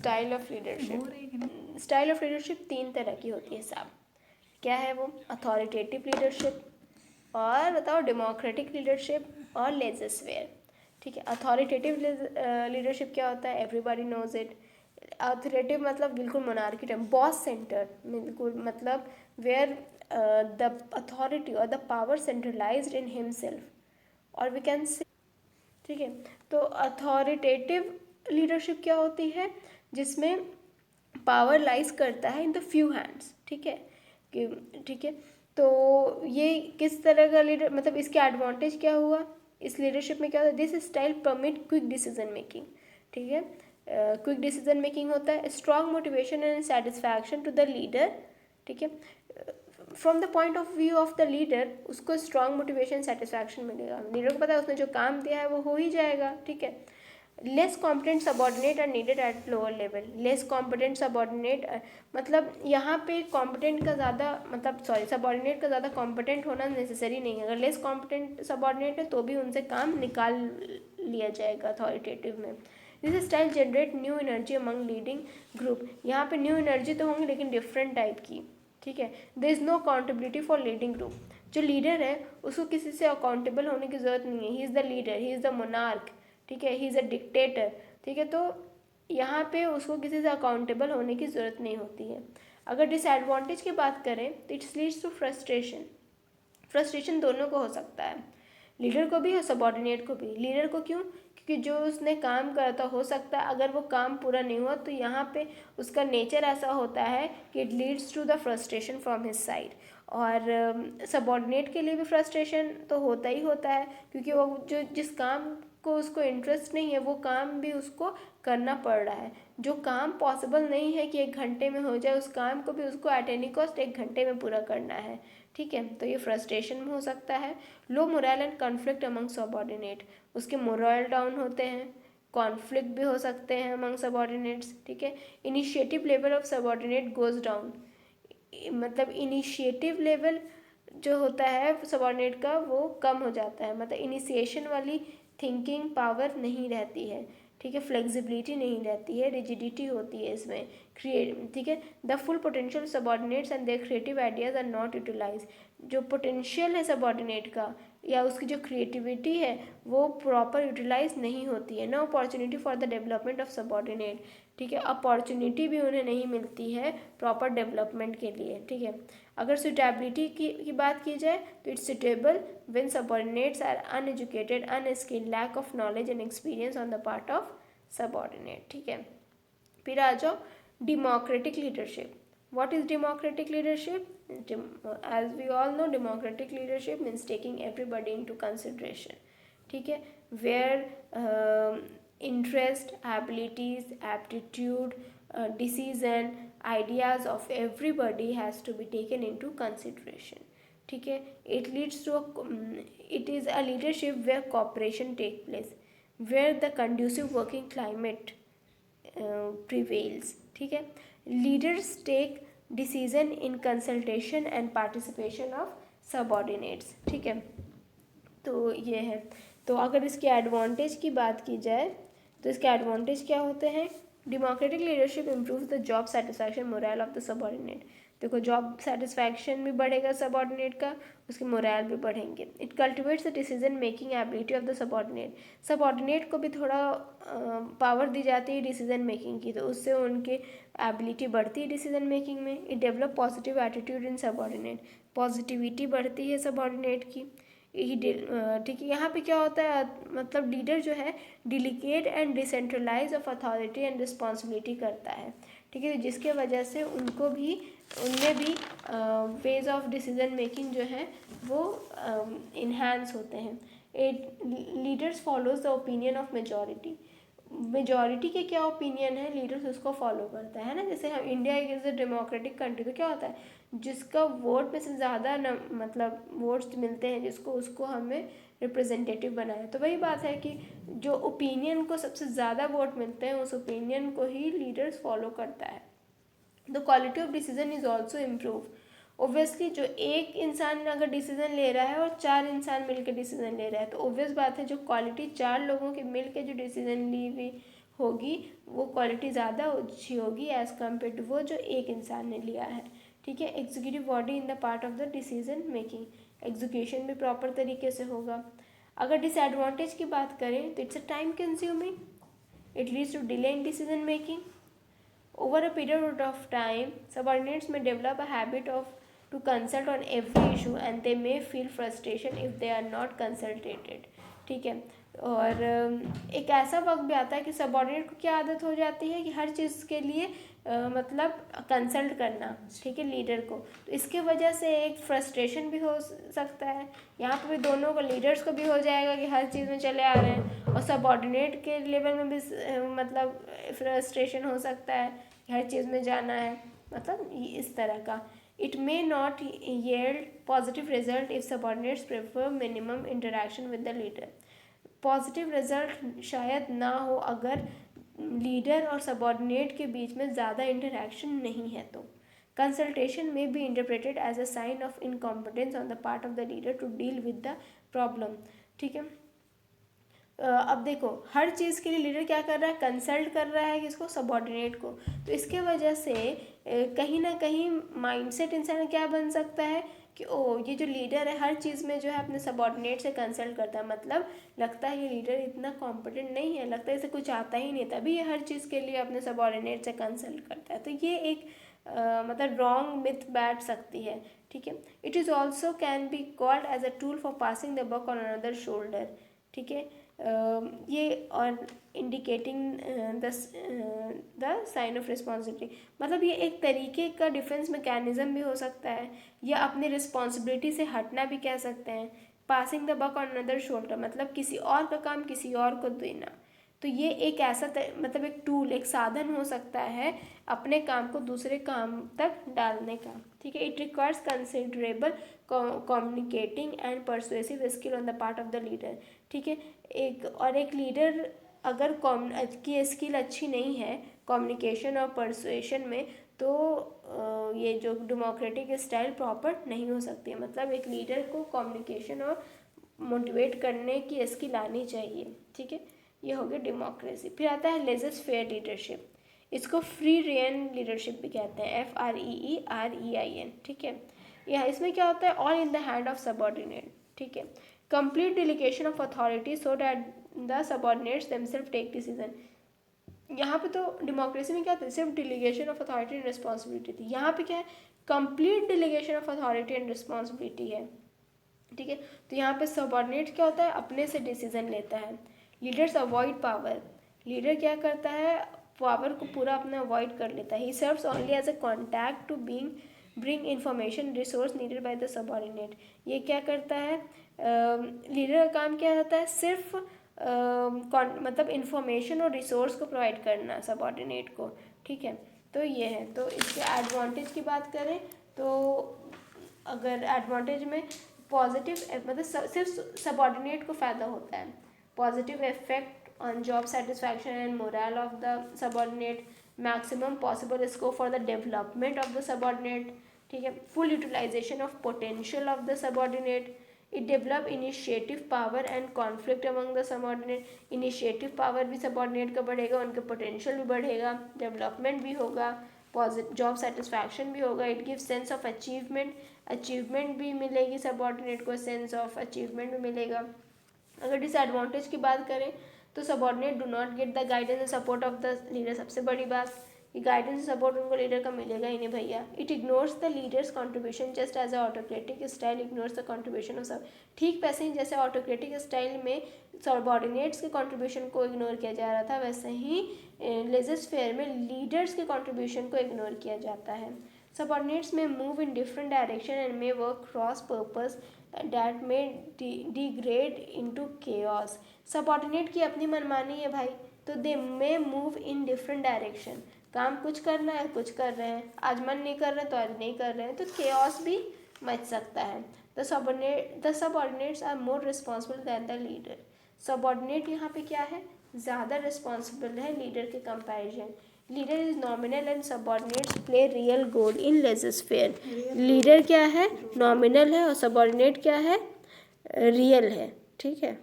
Style of leadership. Style of leadership 3 तरह की होती है साहब। क्या है वो? अथॉरिटेटिव लीडरशिप, और बताओ डेमोक्रेटिक लीडरशिप और लेजिस्लेटिव। ठीक है, अथॉरिटेटिव लीडरशिप क्या होता है? Everybody knows it. अथॉरिटेटिव मतलब बिल्कुल मोनार्की टाइप, बॉस सेंटर, बिल्कुल मतलब वेयर द अथॉरिटी और the power centralised in himself, और वी कैन से। ठीक है, तो अथॉरिटेटिव लीडरशिप क्या होती है? जिसमें पावर लाइज करता है इन द फ्यू हैंड्स। ठीक है कि ठीक है, तो ये किस तरह का लीडर, मतलब इसके एडवांटेज क्या हुआ? इस लीडरशिप में क्या होता है? This style permit quick decision making. ठीक है, क्विक डिसीजन मेकिंग होता है, strong motivation and satisfaction to the leader. ठीक है, from the point of view of the leader, उसको स्ट्रॉन्ग मोटिवेशन सेटिस्फैक्शन मिलेगा। लीडर को पता है उसने जो काम दिया है वो हो ही जाएगा। ठीक है, less competent subordinate are needed at lower level. Less competent subordinate मतलब यहाँ पे कॉम्पिटेंट का ज़्यादा, मतलब सॉरी, सबॉर्डिनेट का ज़्यादा कॉम्पिटेंट होना नेसेसरी नहीं है। अगर लेस कॉम्पिटेंट सबॉर्डिनेट है तो भी उनसे काम निकाल लिया जाएगा अथॉरिटेटिव में। This style generate new energy among leading group. यहाँ पे न्यू एनर्जी तो होंगी लेकिन डिफरेंट टाइप की। ठीक है, there is no accountability for leading group. जो लीडर है उसको किसी से अकाउंटेबल होने की ज़रूरत नहीं है। He is the leader, he is the monarch. ठीक है, ही इज़ अ डिक्टेटर। ठीक है, तो यहाँ पे उसको किसी से अकाउंटेबल होने की ज़रूरत नहीं होती है। अगर डिसएडवांटेज की बात करें तो it's leads to frustration. Frustration दोनों को हो सकता है, लीडर को भी और सबॉर्डिनेट को भी। लीडर को क्यों? क्योंकि जो उसने काम करा था, हो सकता है अगर वो काम पूरा नहीं हुआ तो यहाँ पे उसका नेचर ऐसा होता है कि it leads to the frustration from his side. और सबॉर्डिनेट के लिए भी फ्रस्ट्रेशन तो होता ही होता है, क्योंकि वो जो जिस काम को उसको इंटरेस्ट नहीं है वो काम भी उसको करना पड़ रहा है। जो काम पॉसिबल नहीं है कि 1 घंटे में हो जाए, उस काम को भी उसको एट एनी कॉस्ट 1 घंटे में पूरा करना है। ठीक है, तो ये फ्रस्ट्रेशन में हो सकता है। Low morale and conflict among subordinate, उसके मोरल डाउन होते हैं, कॉन्फ्लिक्ट भी हो सकते हैं अमंग सबॉर्डिनेट्स। ठीक है, initiative level of subordinate goes down, मतलब इनिशिएटिव लेवल जो होता है सबॉर्डिनेट का वो कम हो जाता है, मतलब इनिशिएशन वाली थिंकिंग पावर नहीं रहती है। ठीक है, फ्लेक्सिबिलिटी नहीं रहती है, रिजिडिटी होती है इसमें। ठीक है, the full potential subordinates and their creative ideas are not utilise. जो पोटेंशियल है सबॉर्डिनेट का या उसकी जो क्रिएटिविटी है वो प्रॉपर यूटिलाइज नहीं होती है। No opportunity for the development of subordinate. ठीक है, अपॉर्चुनिटी भी उन्हें नहीं मिलती है प्रॉपर डेवलपमेंट के लिए। ठीक है, अगर सुटेबिलिटी की बात की जाए तो it's suitable when subordinates are uneducated, unskilled, lack of knowledge and experience on the part of subordinate. ठीक है, फिर आ जाओ democratic leadership. What is democratic leadership? As we all know, democratic leadership means taking everybody into consideration. ठीक है, where interest, abilities, aptitude, decision, ideas of everybody has to be taken into consideration. ठीक है, it leads to it is a leadership where cooperation take place, where the conducive working climate prevails. ठीक है, leaders take decision in consultation and participation of subordinates. ठीक है, तो ये है। तो अगर इसके एडवांटेज की बात की जाए तो इसके एडवांटेज क्या होते हैं? Democratic leadership improves the job satisfaction moral of the subordinate. देखो, जॉब सेटिस्फैक्शन भी बढ़ेगा सबॉर्डिनेट का, उसके मोरल भी बढ़ेंगे। It cultivates the decision making ability of the subordinate. Subordinate को भी थोड़ा पावर दी जाती है डिसीजन मेकिंग की, तो उससे उनकी एबिलिटी बढ़ती है डिसीजन मेकिंग में। It develop positive attitude in subordinate, positivity बढ़ती है सबॉर्डिनेट की। ठीक है, यहाँ पे क्या होता है, मतलब लीडर जो है delegate and decentralize of authority and responsibility करता है। ठीक है, जिसके वजह से उनमें भी वेज ऑफ डिसीजन मेकिंग जो है वो इन्हांस होते हैं। Leaders follows the opinion of majority. Majority के क्या ओपिनियन है, लीडर्स उसको फॉलो करता है ना। जैसे हम India is a democratic country, तो क्या होता है, जिसका वोट में से ज़्यादा मतलब वोट्स मिलते हैं जिसको, उसको हमें रिप्रेजेंटेटिव बनाया। तो वही बात है कि जो ओपिनियन को सबसे ज़्यादा वोट मिलते हैं उस ओपिनियन को ही लीडर्स फॉलो करता है। The quality of decision is also improve. Obviously जो एक इंसान अगर डिसीजन ले रहा है और 4 इंसान मिलकर डिसीजन ले रहा है तो ओब्वियस बात है जो क्वालिटी 4 लोगों के मिलकर जो डिसीजन ली हुई होगी वो क्वालिटी ज़्यादा अच्छी होगी एज़ कम्पेयर टू वो जो एक इंसान ने लिया है। ठीक है, executive body in the part of the decision making, execution भी प्रॉपर तरीके से होगा। अगर डिसएडवांटेज की बात करें तो it's a time consuming, it leads to delay in decision making. Over a period of time, subordinates may develop a habit of to consult on every issue and they may feel frustration if they are not consulted। ठीक है, और एक ऐसा वक्त भी आता है कि सबॉर्डिनेट को क्या आदत हो जाती है कि हर चीज़ के लिए मतलब कंसल्ट करना, ठीक है, लीडर को। तो इसके वजह से एक फ्रस्ट्रेशन भी हो सकता है, यहाँ पे भी दोनों को, लीडर्स को भी हो जाएगा कि हर चीज़ में चले आ रहे हैं, और सबॉर्डिनेट के लेवल में भी मतलब फ्रस्ट्रेशन हो सकता है कि हर चीज़ में जाना है, मतलब इस तरह का। It may not yield positive result if subordinates prefer minimum interaction with the leader. Positive result शायद ना हो अगर लीडर और सबॉर्डिनेट के बीच में ज़्यादा इंटरेक्शन नहीं है तो। कंसल्टेशन में be interpreted as a sign of incompetence on the part of the leader to deal with the problem. ठीक है, अब देखो हर चीज़ के लिए लीडर क्या कर रहा है, कंसल्ट कर रहा है किसको, सबॉर्डिनेट को। तो इसके वजह से कहीं ना कहीं माइंडसेट इंसान क्या बन सकता है कि ओ ये जो लीडर है हर चीज़ में जो है अपने सबॉर्डिनेट से कंसल्ट करता है, मतलब लगता है ये लीडर इतना कॉम्पिटेंट नहीं है, लगता है इसे कुछ आता ही नहीं, तभी ये हर चीज़ के लिए अपने सबॉर्डिनेट से कंसल्ट करता है। तो ये एक मतलब रॉन्ग मिथ बैठ सकती है। ठीक है, it is also can be called as a tool for passing the buck on another shoulder. ठीक है, ये और indicating the sign of responsibility, मतलब ये एक तरीके का डिफेंस मैकेनिज्म भी हो सकता है, या अपनी रिस्पॉन्सिबिलिटी से हटना भी कह सकते हैं। Passing the buck on another shoulder मतलब किसी और का काम किसी और को देना। तो ये एक ऐसा मतलब एक टूल, एक साधन हो सकता है अपने काम को दूसरे काम तक डालने का। ठीक है, it requires considerable communicating and persuasive skill on the part of the leader. ठीक है, एक लीडर अगर की स्किल अच्छी नहीं है कम्युनिकेशन और परसुएशन में, तो ये जो डेमोक्रेटिक स्टाइल प्रॉपर नहीं हो सकती है। मतलब एक लीडर को कम्युनिकेशन और मोटिवेट करने की स्किल आनी चाहिए। ठीक है, ये हो गया डेमोक्रेसी। फिर आता है लेजर्स फेयर लीडरशिप, इसको फ्री रेन लीडरशिप भी कहते हैं, FREEREIN। ठीक है, यह इसमें क्या होता है, all in the hand of subordinate. ठीक है, complete delegation of authority so that the subordinates themselves take decision. यहाँ पे तो डेमोक्रेसी में क्या था, सिर्फ delegation of authority and responsibility थी, यहाँ पे क्या है, complete delegation of authority and responsibility है। ठीक है, तो यहाँ पे सबॉर्डिनेट क्या होता है, अपने से डिसीजन लेता है। लीडर्स अवॉइड पावर, लीडर क्या करता है, पावर को पूरा अपना अवॉइड कर लेता है। He serves only as a contact to bring information resource needed by the subordinate. ये क्या करता है, लीडर का काम क्या होता है, सिर्फ मतलब इंफॉर्मेशन और रिसोर्स को प्रोवाइड करना सबॉर्डिनेट को। ठीक है, तो ये है। तो इसके एडवांटेज की बात करें तो अगर एडवांटेज में पॉजिटिव मतलब सिर्फ सबॉर्डिनेट को फ़ायदा होता है, positive effect on job satisfaction and morale of the subordinate, maximum possible scope for the development of the subordinate. ठीक है, full utilisation of potential of the subordinate, it develop initiative power and conflict among the subordinate. Initiative power भी subordinate का बढ़ेगा, उनका potential भी बढ़ेगा, development भी होगा, जॉब सेटिस्फैक्शन भी होगा। It give sense of achievement भी मिलेगी सबॉर्डिनेट को, सेंस ऑफ अचीवमेंट भी मिलेगा। अगर डिसएडवांटेज की बात करें तो subordinate do not get the guidance and support of the leader. सबसे बड़ी बात कि गाइडेंस सपोर्ट उनको लीडर का मिलेगा ही नहीं भैया। It ignores the leaders contribution just as a autocratic style ignores the contribution of सब। ठीक वैसे ही जैसे ऑटोक्रेटिक स्टाइल में सबॉर्डिनेट्स के कॉन्ट्रीब्यूशन को इग्नोर किया जा रहा था, वैसे ही लेजर-फेयर में लीडर्स के कॉन्ट्रीब्यूशन को इग्नोर किया जाता है। सबॉर्डिनेट्स में move in different direction and may work cross purpose that may degrade into chaos. Subordinate की अपनी मनमानी है भाई, तो दे मे मूव इन डिफरेंट डायरेक्शन, काम कुछ करना है कुछ कर रहे हैं, आज मन नहीं कर रहे तो आज नहीं कर रहे हैं, तो केओस भी मच सकता है। The subordinates are more responsible than the leader. Subordinate यहाँ पे क्या है, ज़्यादा रिस्पॉन्सिबल है लीडर के comparison. Leader is nominal and subordinates play real goal in laissez faire. Leader क्या है, नॉमिनल है, और सबॉर्डिनेट क्या है, रियल है। ठीक है।